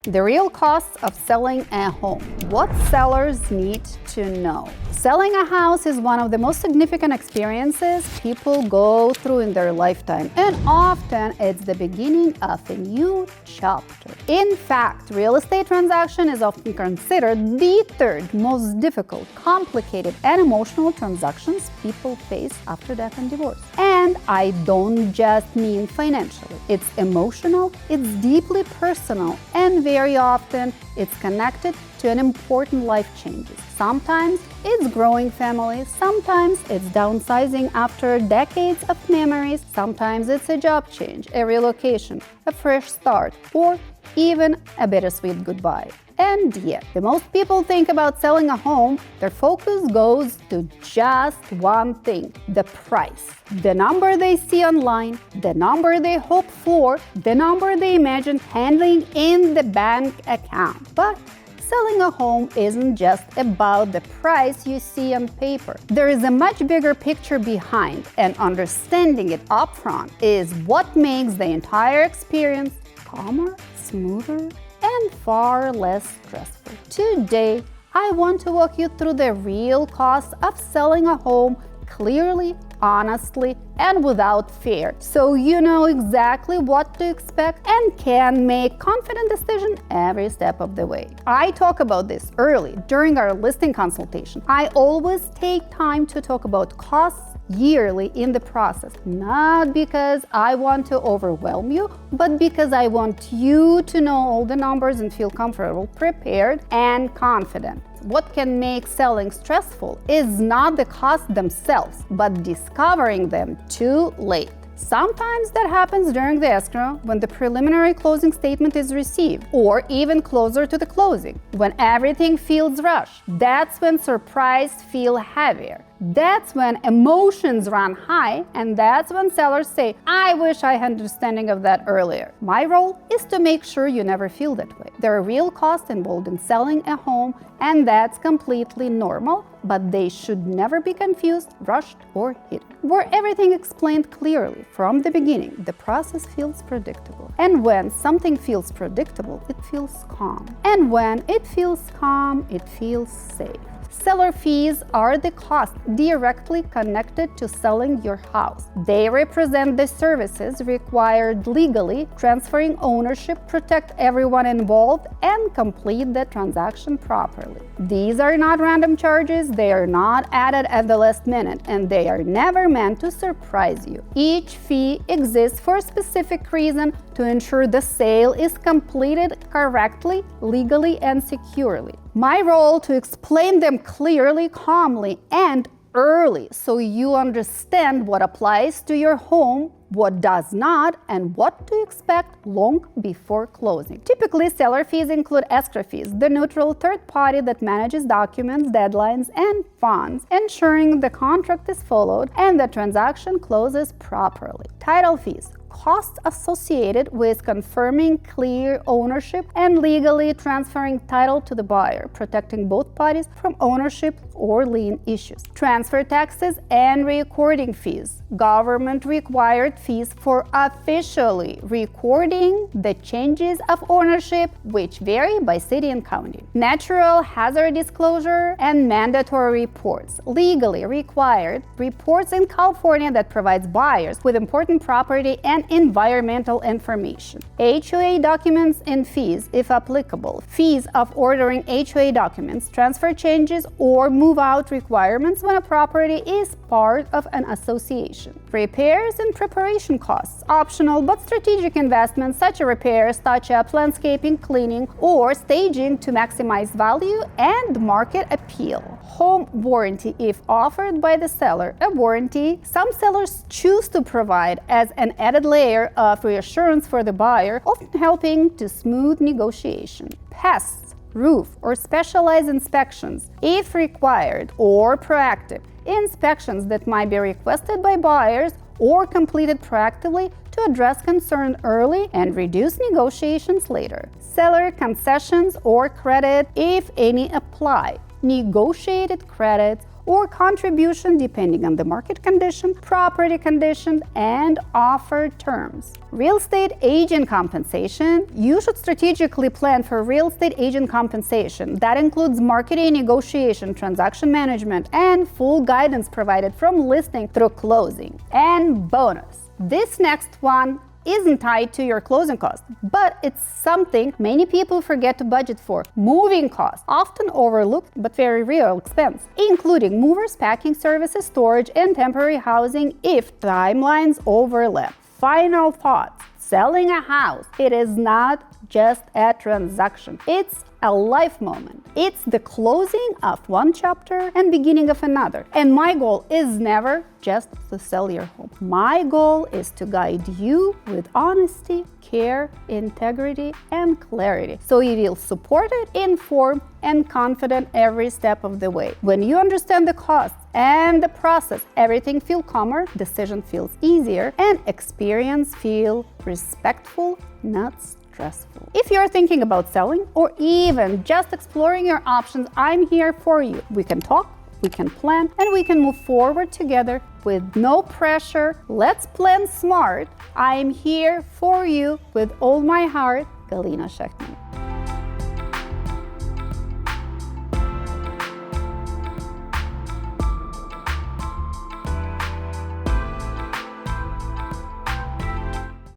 The real costs of selling a home. What sellers need to know. Selling a house is one of the most significant experiences people go through in their lifetime, and often it's the beginning of a new chapter. In fact, real estate transaction is often considered the third most difficult, complicated, and emotional transactions people face after death and divorce. And I don't just mean financially. It's emotional, it's deeply personal, and very often it's connected to an important life changes. Sometimes it's growing families, sometimes it's downsizing after decades of memories, sometimes it's a job change, a relocation, a fresh start, or even a bittersweet goodbye. And yet, the most people think about selling a home, their focus goes to just one thing: the price. The number they see online, the number they hope for, the number they imagine handling in the bank account. But selling a home isn't just about the price you see on paper. There is a much bigger picture behind, and understanding it upfront is what makes the entire experience calmer, smoother, and far less stressful. Today, I want to walk you through the real costs of selling a home clearly, honestly, and without fear, so you know exactly what to expect and can make confident decisions every step of the way. I talk about this early during our listing consultation. I always take time to talk about costs yearly in the process, not because I want to overwhelm you, but because I want you to know all the numbers and feel comfortable, prepared, and confident. What can make selling stressful is not the costs themselves, but discovering them too late. Sometimes that happens during the escrow, when the preliminary closing statement is received, or even closer to the closing, when everything feels rushed. That's when surprises feel heavier. That's when emotions run high, and that's when sellers say, "I wish I had understanding of that earlier." My role is to make sure you never feel that way. There are real costs involved in selling a home, and that's completely normal, but they should never be confused, rushed, or hidden. Where everything explained clearly from the beginning, the process feels predictable. And when something feels predictable, it feels calm. And when it feels calm, it feels safe. Seller fees are the cost directly connected to selling your house. They represent the services required legally, transferring ownership, protect everyone involved, and complete the transaction properly. These are not random charges, they are not added at the last minute, and they are never meant to surprise you. Each fee exists for a specific reason: to ensure the sale is completed correctly, legally, and securely. My role to explain them clearly, calmly, and early, so you understand what applies to your home, what does not, and what to expect long before closing. Typically, seller fees include escrow fees, the neutral third party that manages documents, deadlines, and funds, ensuring the contract is followed and the transaction closes properly. Title fees, costs associated with confirming clear ownership and legally transferring title to the buyer, protecting both parties from ownership or lien issues. Transfer taxes and recording fees, government-required fees for officially recording the changes of ownership, which vary by city and county. Natural hazard disclosure and mandatory reports, legally required reports in California that provides buyers with important property and environmental information. HOA documents and fees, if applicable. Fees of ordering HOA documents, transfer changes, or move-out requirements when a property is part of an association. Repairs and preparation costs, optional but strategic investments such as repairs, touch-ups, landscaping, cleaning, or staging to maximize value and market appeal. Home warranty, if offered by the seller. A warranty some sellers choose to provide as an added layer of reassurance for the buyer, often helping to smooth negotiation. Pests, roof, or specialized inspections, if required, or proactive inspections that might be requested by buyers or completed proactively to address concern early and reduce negotiations later. Seller concessions or credit, if any, apply. Negotiated credits or contribution depending on the market condition, property condition, and offer terms. Real estate agent compensation. You should strategically plan for real estate agent compensation. That includes marketing, negotiation, transaction management, and full guidance provided from listing through closing. And bonus. This next one isn't tied to your closing cost, but it's something many people forget to budget for. Moving costs, often overlooked but very real expense, including movers, packing services, storage, and temporary housing if timelines overlap. Final thoughts. Selling a house, it is not just a transaction. It's a life moment. It's the closing of one chapter and beginning of another. And my goal is never just to sell your home. My goal is to guide you with honesty, care, integrity, and clarity, so you feel supported, informed, and confident every step of the way. When you understand the costs and the process, everything feels calmer, decision feels easier, and experience feels respectful, not stressful. If you're thinking about selling or even just exploring your options, I'm here for you. We can talk, we can plan, and we can move forward together with no pressure. Let's plan smart. I'm here for you with all my heart. Galina Shekhtman.